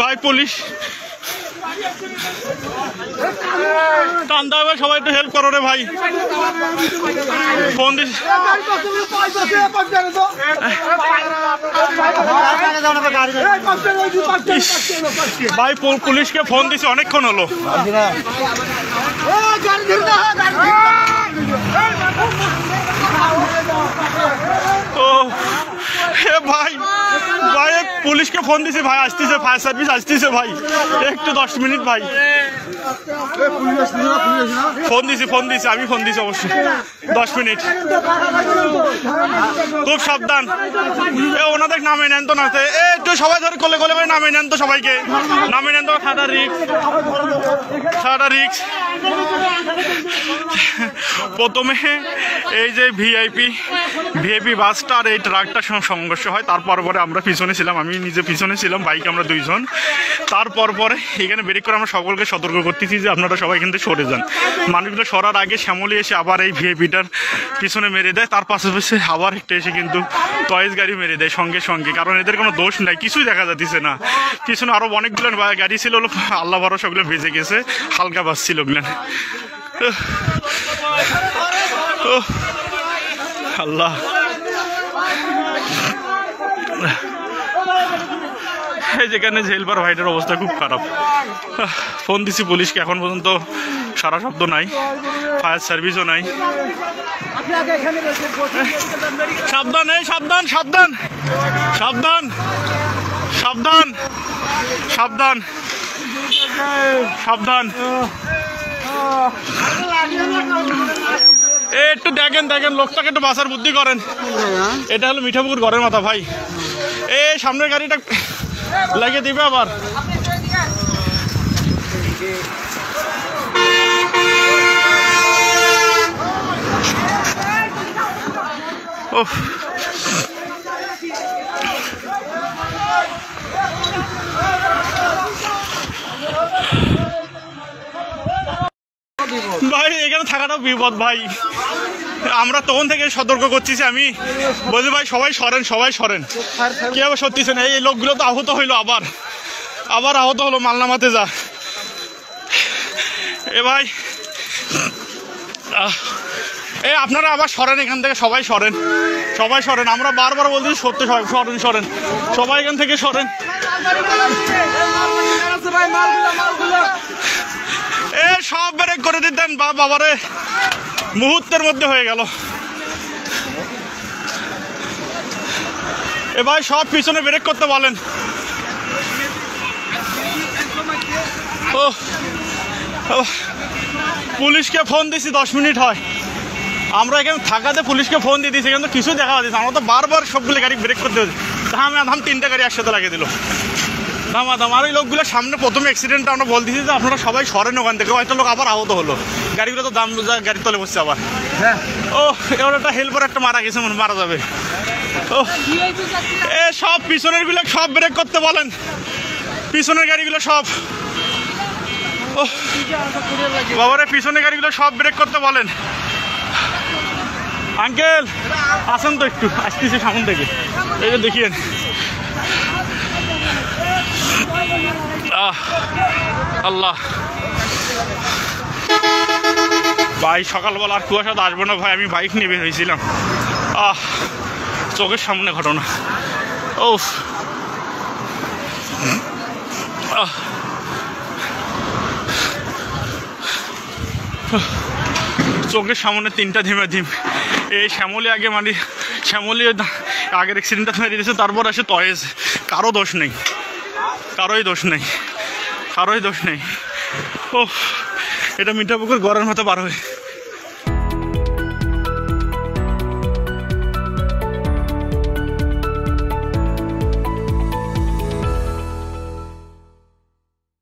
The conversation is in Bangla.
ভাই পুলিশ টান্দা ভাই, সবাই একটু হেল্প করো রে ভাই। ফোন দিস ভাই, পুলিশকে ফোন দিছি অনেকক্ষণ হলো। ও ভাই ভাই, পুলিশকে ফোন দিছি ভাই, আসতেছে, ফায়ার সার্ভিস আসতেছে ভাই, একটু 10 মিনিট ভাই। ফোন দিছি আমি, ফোন দিছি অবশ্যই, 10 মিনিট। খুব সাবধান, ওনাদের নামে নেন তো না, একটু সবাই ধরে কোলে কোলে করে নামে নেন তো, সবাইকে নামে নেন তো। সাদা রিক্স। প্রথমে এই যে ভিআইপি বাসটা আর এই ট্রাকটার সঙ্গে সংঘর্ষ হয়, তারপর পরে আমরা পিছনে ছিলাম, আমি নিজে পিছনে ছিলাম, বাইকে আমরা 2 জন। তারপর পরে এখানে ব্রেক করে আমরা সকলকে সতর্ক করতেছি যে আপনারা সবাই এখান থেকে সরে যান। মানুষগুলো সরার আগে শ্যামলী এসে আবার এই ভিআইপিটার পিছনে মেরে দেয়, তার পাশাপাশি আবার একটা এসে কিন্তু টয়েস গাড়ি মেরে দেয় সঙ্গে সঙ্গে, কারণ এদের কোনো দোষ নাই, কিছুই দেখা যাচ্ছে না। পিছনে আরো অনেকগুলো গাড়ি ছিল, আল্লাহ ভরসা ওগুলো ভেজে গেছে, হালকা বাস ছিল ওগুলো। আল্লাহ, যেখানে জেলবার ভাইটার অবস্থা খুব খারাপ। ফোন দিছি পুলিশকে, এখন পর্যন্ত সারা শব্দ নাই, ফায়ার সার্ভিসও নাই। সাবধান, এই সাবধান সাবধান সাবধান সাবধান সাবধান সাবধান। একটু দেখেন লোকটাকে একটু বাঁচার বুদ্ধি করেন। এটা হলো মিঠাপুকুর ঘরের মাথা ভাই, এই সামনের গাড়িটা লাগিয়ে দিবে আবার। ওহ, ভাই এখানে থাকাটাও বিপদ ভাই, আমরা তখন থেকে সতর্ক করছি। আমি বলছি ভাই সবাই সরেন, কি আবার সত্যিছেন, এই লোকগুলো তো আহত হইলো, আবার আহত হলো, মালনামাতে যা। এ ভাই আপনারা আবার সরেন এখান থেকে, সবাই সরেন, আমরা বারবার বলছি সত্যি, সরেন সবাই এখান থেকে সরেন। সব ব্রেক করে দিতেন বাবারে, মুহূর্তের মধ্যে হয়ে গেল। এ ভাই সব পিছনে ব্রেক করতে বলেন। পুলিশকে ফোন দিছি 10 মিনিট হয়, আমরা এখানে থাকাতে পুলিশকে ফোন দিয়ে দিয়েছি, কিন্তু কিছু দেখা যাচ্ছে, আমরা তো বারবার সবগুলো গাড়ি ব্রেক করতে হচ্ছে। ধাম 3টে গাড়ি একসাথে লাগিয়ে দিল, দাম। আর ওই লোকগুলো সামনে প্রথমে অ্যাক্সিডেন্টটা আমরা বলতেছি যে আপনারা সবাই সরেন ওখান থেকে, একটা লোক আবার আহত হলো, গাড়িগুলো তো দাম গাড়ির তলে বসছে আবার। ও এবার একটা হেল্পার একটা মারা গেছে, মারা যাবে। ও সব পিছনের গুলো সব ব্রেক করতে বলেন, পিছনের গাড়িগুলো সব। ও বাবারে, পিছনের গাড়িগুলো সব ব্রেক করতে বলেন। আঙ্কেল আসেন তো, একটু আসতেছি সামন থেকে, এই যে দেখিয়েন। আল্লাহ ভাই, সকালবেলা আর কুয়াশা তো আসবো না ভাই, আমি বাইক নিয়ে বের হয়েছিলাম, চোখের সামনে ঘটনা। ও চোখের সামনে 3টা ধিম। এই শ্যামলী আগে শ্যামলী আগের অ্যাক্সিডেন্টটা মেরে দিয়েছে, তারপর আসে টয়েস। কারোই দোষ নেই। ও এটা মিঠাপুকুর ঘরের মতো পার হয়ে